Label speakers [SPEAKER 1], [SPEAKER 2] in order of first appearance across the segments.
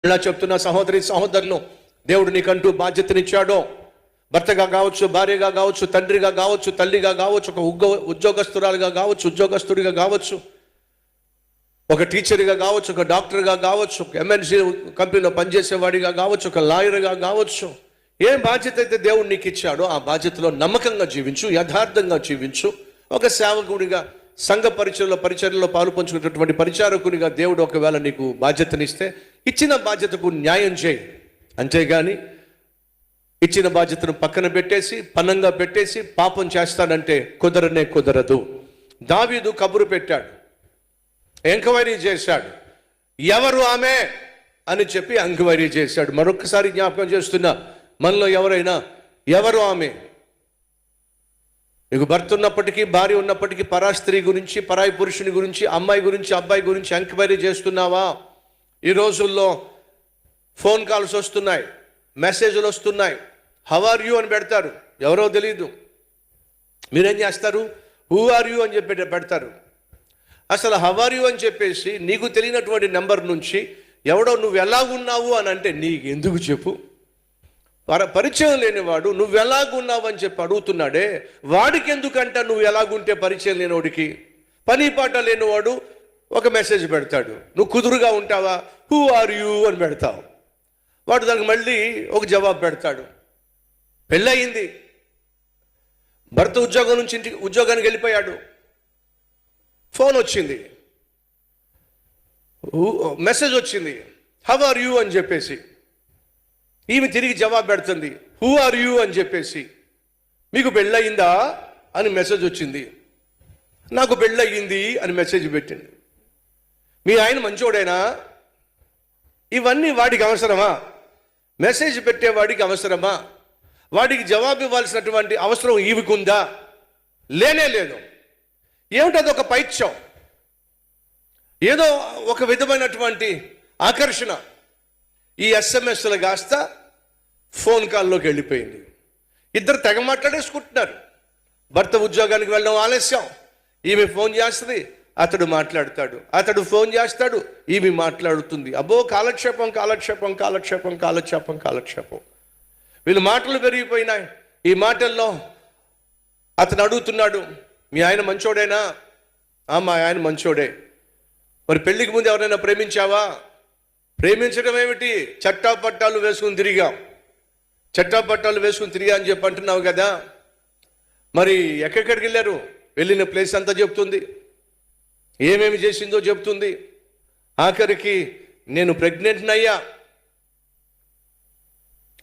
[SPEAKER 1] ఇలా చెప్తున్న సహోదరి సహోదరులు, దేవుడు నీకంటూ బాధ్యతనిచ్చాడో, భర్తగా కావచ్చు, భార్యగా కావచ్చు, తండ్రిగా కావచ్చు, తల్లిగా కావచ్చు, ఒక ఉద్యోగస్తురాలుగా కావచ్చు, ఉద్యోగస్తుడిగా కావచ్చు, ఒక టీచర్గా కావచ్చు, ఒక డాక్టర్గా కావచ్చు, ఒక ఎంఎన్సీ కంపెనీలో పనిచేసేవాడిగా కావచ్చు, ఒక లాయర్గా కావచ్చు. ఏ బాధ్యత అయితే దేవుడు నీకు ఇచ్చాడో ఆ బాధ్యతలో నమ్మకంగా జీవించు, యథార్థంగా జీవించు. ఒక సేవకుడిగా, సంఘ పరిచర్యలో పాలు పంచుకున్నటువంటి పరిచారకునిగా దేవుడు ఒకవేళ నీకు బాధ్యతనిస్తే ఇచ్చిన బాధ్యతకు న్యాయం చేయి. అంతేగాని ఇచ్చిన బాధ్యతను పక్కన పెట్టేసి, పన్నంగా పెట్టేసి పాపం చేస్తానంటే కుదరదు. దావీదు కబురు పెట్టాడు, ఎంక్వైరీ చేశాడు, ఎవరు ఆమె అని చెప్పి ఎంక్వైరీ చేశాడు. మరొకసారి జ్ఞాపకం చేస్తున్నా, మనలో ఎవరైనా ఎవరు ఆమె? నీకు భర్త ఉన్నప్పటికీ, భార్య ఉన్నప్పటికీ పరాస్త్రీ గురించి, పరాయి పురుషుని గురించి, అమ్మాయి గురించి, అబ్బాయి గురించి ఎంక్వైరీ చేస్తున్నావా? ఈ రోజుల్లో ఫోన్ కాల్స్ వస్తున్నాయి, మెసేజ్లు వస్తున్నాయి. హౌ ఆర్ యూ అని పెడతారు, ఎవరో తెలియదు. మీరేం చేస్తారు? హూ ఆర్ యూ అని చెప్పి పెడతారు. అసలు హౌ ఆర్ యూ అని చెప్పేసి నీకు తెలియనటువంటి నెంబర్ నుంచి ఎవడో నువ్వు ఎలాగున్నావు అని అంటే నీకు ఎందుకు చెప్పు? పరిచయం లేనివాడు నువ్వు ఎలాగున్నావు అని చెప్పి అడుగుతున్నాడే, వాడికి ఎందుకంట నువ్వు ఎలాగుంటే పరిచయం లేనివాడికి? పని పాట లేనివాడు ఒక మెసేజ్ పెడతాడు, నువ్వు కుదురుగా ఉంటావా, హూ ఆర్ యూ అని పెడతావు. వాడు దానికి మళ్ళీ ఒక జవాబు పెడతాడు. పెళ్ళయింది, భర్త ఉద్యోగం నుంచి ఉద్యోగానికి వెళ్ళిపోయాడు, ఫోన్ వచ్చింది, మెసేజ్ వచ్చింది, హౌ ఆర్ యూ అని చెప్పేసి. ఈమె తిరిగి జవాబు పెడుతుంది, హూ ఆర్ యూ అని చెప్పేసి. మీకు పెళ్ళయిందా అని మెసేజ్ వచ్చింది, నాకు పెళ్ళయింది అని మెసేజ్ పెట్టింది. మీ ఆయన మంచోడేనా? ఇవన్నీ వాడికి అవసరమా? మెసేజ్ పెట్టేవాడికి అవసరమా? వాడికి జవాబు ఇవ్వాల్సినటువంటి అవసరం ఈవికుందా? లేనే లేదు. ఏమిటది? ఒక పైత్యం, ఏదో ఒక విధమైనటువంటి ఆకర్షణ. ఈ ఎస్ఎంఎస్లు కాస్త ఫోన్ కాల్లోకి వెళ్ళిపోయింది. ఇద్దరు తెగ మాట్లాడేసుకుంటున్నారు. భర్త ఉద్యోగానికి వెళ్ళడం ఆలస్యం, ఈమె ఫోన్ చేస్తుంది, అతడు మాట్లాడతాడు, అతడు ఫోన్ చేస్తాడు, ఈమె మాట్లాడుతుంది. అబ్బో, కాలక్షేపం కాలక్షేపం కాలక్షేపం కాలక్షేపం కాలక్షేపం. వీళ్ళు మాటలు పెరిగిపోయినాయి. ఈ మాటల్లో అతను అడుగుతున్నాడు, మీ ఆయన మంచోడేనా? మా ఆయన మంచోడే. మరి పెళ్లికి ముందు ఎవరైనా ప్రేమించావా? ప్రేమించడం ఏమిటి? చట్టాపట్టాలు వేసుకుని తిరిగా అని చెప్పి అంటున్నావు కదా. మరి ఎక్కడికి వెళ్ళారు? వెళ్ళిన ప్లేస్ అంతా చెప్తుంది, ఏమేమి చేసిందో చెప్తుంది. ఆఖరికి నేను ప్రెగ్నెంట్ అయ్యా.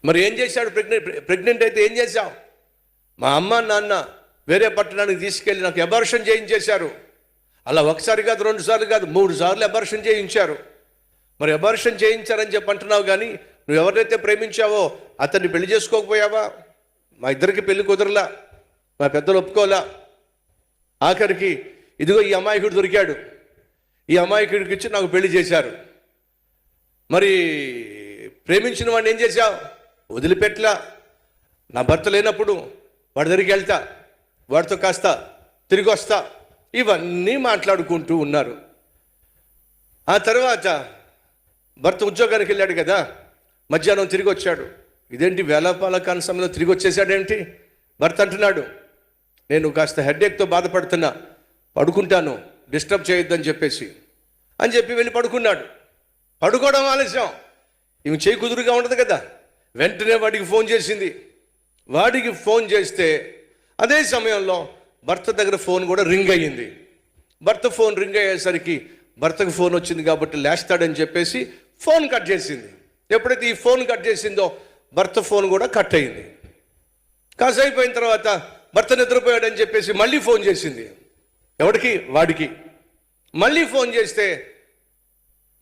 [SPEAKER 1] మరి ఏం చేశాడు? ప్రెగ్నెంట్ అయితే ఏం చేశావు? మా అమ్మ నాన్న వేరే పట్టణానికి తీసుకెళ్ళి నాకు అబార్షన్ చేయించేశారు. అలా ఒకసారి కాదు, 2 సార్లు కాదు, 3 సార్లు అబార్షన్ చేయించారు. మరి అబార్షన్ చేయించారని చెప్పి అంటున్నావు, కానీ నువ్వు ఎవరినైతే ప్రేమించావో అతన్ని పెళ్లి చేసుకోకపోయావా? మా ఇద్దరికి పెళ్లి కుదరలా, మా పెద్దలు ఒప్పుకోలా. ఆఖరికి ఇదిగో ఈ అమాయకుడు దొరికాడు, ఈ అమాయకుడికి ఇచ్చి నాకు పెళ్లి చేశారు. మరి ప్రేమించిన వాడిని ఏం చేశావు? వదిలిపెట్టలా. నా భర్త లేనప్పుడు వాడి దగ్గరికి వెళ్తా, వాడితో కాస్త తిరిగి వస్తా, ఇవన్నీ మాట్లాడుకుంటూ ఉన్నారు. ఆ తర్వాత భర్త ఉద్యోగానికి వెళ్ళాడు కదా, మధ్యాహ్నం తిరిగి వచ్చాడు. ఇదేంటి వేళపాలకాని సమయంలో తిరిగి వచ్చేసాడేంటి? భర్త అంటున్నాడు, నేను కాస్త హెడ్ఏక్తో బాధపడుతున్నా, పడుకుంటాను, డిస్టర్బ్ చేయొద్దని చెప్పేసి అని చెప్పి వెళ్ళి పడుకున్నాడు. పడుకోవడం ఆలస్యం, ఈమె చేయి కుదురుగా ఉండదు కదా. వెంటనే వాడికి ఫోన్ చేసింది. వాడికి ఫోన్ చేస్తే అదే సమయంలో భర్త దగ్గర ఫోన్ కూడా రింగ్ అయ్యింది. భర్త ఫోన్ రింగ్ అయ్యేసరికి భర్తకు ఫోన్ వచ్చింది కాబట్టి లేస్తాడని చెప్పేసి ఫోన్ కట్ చేసింది. ఎప్పుడైతే ఈ ఫోన్ కట్ చేసిందో భర్త ఫోన్ కూడా కట్ అయింది. కాసేపు అయిపోయిన తర్వాత భర్త నిద్రపోయాడని చెప్పేసి మళ్ళీ ఫోన్ చేసింది. ఎవడికి? వాడికి. మళ్ళీ ఫోన్ చేస్తే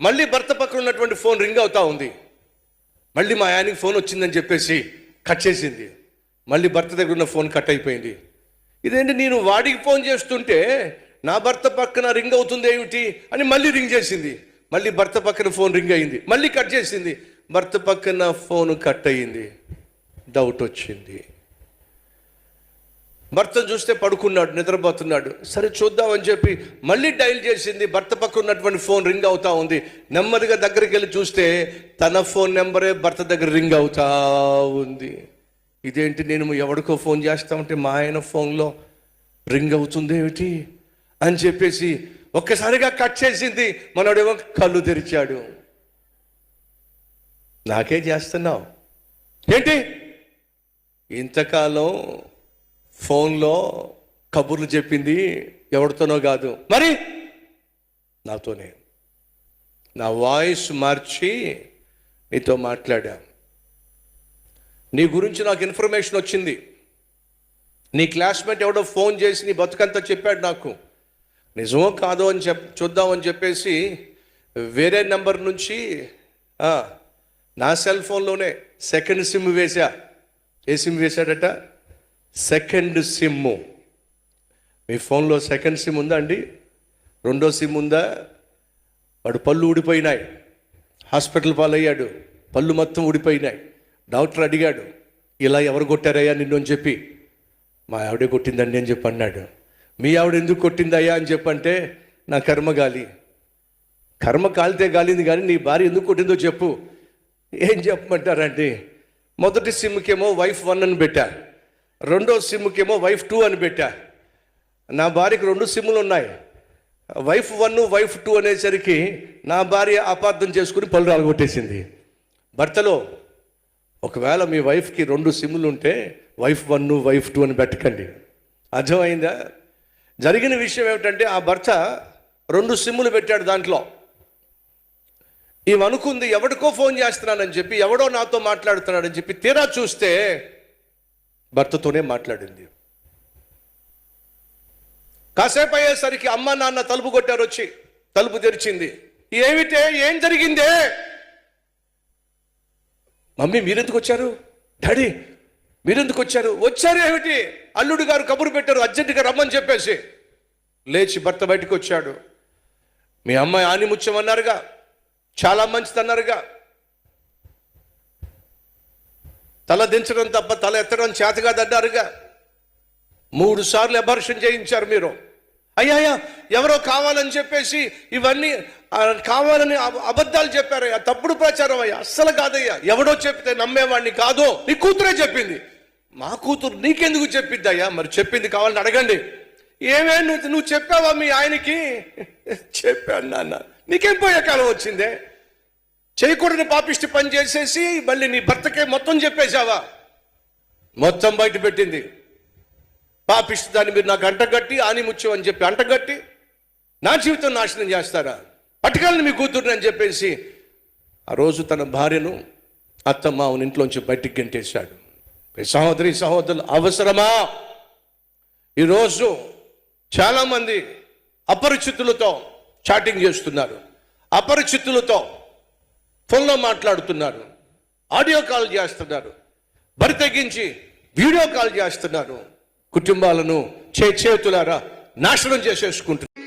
[SPEAKER 1] మళ్ళీ భర్త పక్కన ఉన్నటువంటి ఫోన్ రింగ్ అవుతా ఉంది. మళ్ళీ మా ఆయనకి ఫోన్ వచ్చిందని చెప్పేసి కట్ చేసింది. మళ్ళీ భర్త దగ్గర ఉన్న ఫోన్ కట్ అయిపోయింది. ఇదేంటి, నేను వాడికి ఫోన్ చేస్తుంటే నా భర్త పక్కన రింగ్ అవుతుంది ఏమిటి అని మళ్ళీ రింగ్ చేసింది. మళ్ళీ భర్త పక్కన ఫోన్ రింగ్ అయింది. మళ్ళీ కట్ చేసింది. భర్త పక్కన ఫోన్ కట్ అయ్యింది. డౌట్ వచ్చింది. భర్తను చూస్తే పడుకున్నాడు, నిద్రపోతున్నాడు. సరే చూద్దామని చెప్పి మళ్ళీ డైల్ చేసింది. భర్త పక్కన ఉన్నటువంటి ఫోన్ రింగ్ అవుతా ఉంది. నెమ్మదిగా దగ్గరికి వెళ్ళి చూస్తే తన ఫోన్ నెంబరే భర్త దగ్గర రింగ్ అవుతా ఉంది. ఇదేంటి, నేను ఎవరికో ఫోన్ చేస్తామంటే మా ఆయన ఫోన్లో రింగ్ అవుతుంది ఏమిటి అని చెప్పేసి ఒక్కసారిగా కట్ చేసింది. మనోడేమో కళ్ళు తెరిచాడు. నాకే చేస్తున్నావు ఏంటి? ఇంతకాలం ఫోన్లో కబుర్లు చెప్పింది ఎవరితోనో కాదు, మరి నాతోనే. నా వాయిస్ మార్చి నీతో మాట్లాడా. నీ గురించి నాకు ఇన్ఫర్మేషన్ వచ్చింది. నీ క్లాస్మేట్ ఎవడో ఫోన్ చేసి నీ బతుకంతా చెప్పాడు నాకు. నిజమో కాదో అని చూద్దామని చెప్పేసి వేరే నెంబర్ నుంచి నా సెల్ ఫోన్లోనే సెకండ్ సిమ్ వేసా. ఏ సిమ్ వేశాడట? Second SIM. మీ ఫోన్లో సెకండ్ సిమ్ ఉందా అండి? రెండో సిమ్ ఉందా? వాడు పళ్ళు ఊడిపోయినాయి, హాస్పిటల్ పాలయ్యాడు, పళ్ళు మొత్తం ఊడిపోయినాయి. డాక్టర్ అడిగాడు, ఇలా ఎవరు కొట్టారయ్యా నిన్ను అని చెప్పి. మా ఆవిడే కొట్టిందండి అని చెప్పి అన్నాడు. మీ ఆవిడ ఎందుకు కొట్టిందయ్యా అని చెప్పంటే, నా కర్మ గాలి. కర్మ కాలితే గాలింది, కానీ నీ భార్య ఎందుకు కొట్టిందో చెప్పు. ఏం చెప్పమంటారంటే, మొదటి సిమ్కేమో వైఫ్ 1 అని పెట్టా, రెండో సిమ్కేమో వైఫ్ 2 అని పెట్టా. నా భార్యకి 2 సిమ్ములు ఉన్నాయి. వైఫ్ 1 వైఫ్ 2 అనేసరికి నా భార్య అపార్థం చేసుకుని పళ్ళు రాలగొట్టేసింది. భర్తలో ఒకవేళ మీ వైఫ్కి 2 సిమ్ములు ఉంటే వైఫ్ 1 వైఫ్ 2 అని పెట్టకండి. అర్థమైందా? జరిగిన విషయం ఏమిటంటే, ఆ భర్త 2 సిమ్ములు పెట్టాడు. దాంట్లో అనుకుంది ఎవడికో ఫోన్ చేస్తున్నానని చెప్పి, ఎవడో నాతో మాట్లాడుతున్నాడని చెప్పి, తీరా చూస్తే భర్తతోనే మాట్లాడింది. కాసేపు అయ్యేసరికి అమ్మ నాన్న తలుపు కొట్టారు. వచ్చి తలుపు తెరిచింది. ఏమిటే, ఏం జరిగిందే? మమ్మీ మీరెందుకు వచ్చారు? డాడీ మీరెందుకు వచ్చారు? వచ్చారు ఏమిటి? అల్లుడు గారు కబురు పెట్టారు, అర్జెంటుగా రమ్మని చెప్పేసి. లేచి భర్త బయటకు వచ్చాడు. మీ అమ్మాయి ఆనిముత్యం అన్నారుగా, చాలా మంచిది అన్నారుగా, తల దించడం తప్ప తల ఎత్తడం చేత కాదన్నారుగా. 3 సార్లు అబార్షన్ చేయించారు మీరు. అయ్యా ఎవరో కావాలని చెప్పేసి ఇవన్నీ కావాలని అబద్ధాలు చెప్పారయ్యా, తప్పుడు ప్రచారం అయ్యా. అస్సలు కాదయ్యా, ఎవడో చెప్తే నమ్మేవాడిని కాదు, నీ కూతురే చెప్పింది. మా కూతురు నీకెందుకు చెప్పిద్దయ్యా? మరి చెప్పింది కావాలని అడగండి. ఏమే నువ్వు చెప్పావా మీ ఆయనకి? చెప్పాను నాన్న. నీకేం పోయే కాలం వచ్చిందే? చేయకూడని పాపిష్టి పని చేసేసి మళ్ళీ నీ భర్తకే మొత్తం చెప్పేశావా? మొత్తం బయట పెట్టింది. పాపిష్టి దాన్ని మీరు నాకు అంటగట్టి ఆనిముత్యం అని చెప్పి అంటగట్టి నా జీవితం నాశనం చేస్తారా? పట్టుకెళ్ళని మీ కూతుర్ని అని చెప్పేసి ఆ రోజు తన భార్యను అత్తమ్మావుని ఇంట్లోంచి బయటికి గెంటేశాడు. సహోదరి సహోదరులు, అవసరమా? ఈరోజు చాలామంది అపరిచితులతో చాటింగ్ చేస్తున్నారు, అపరిచితులతో ఫోన్లో మాట్లాడుతున్నారు, ఆడియో కాల్ చేస్తున్నారు, బరి తెగించి వీడియో కాల్ చేస్తున్నారు. కుటుంబాలను చేతులారా నాశనం చేసేసుకుంటున్నారు.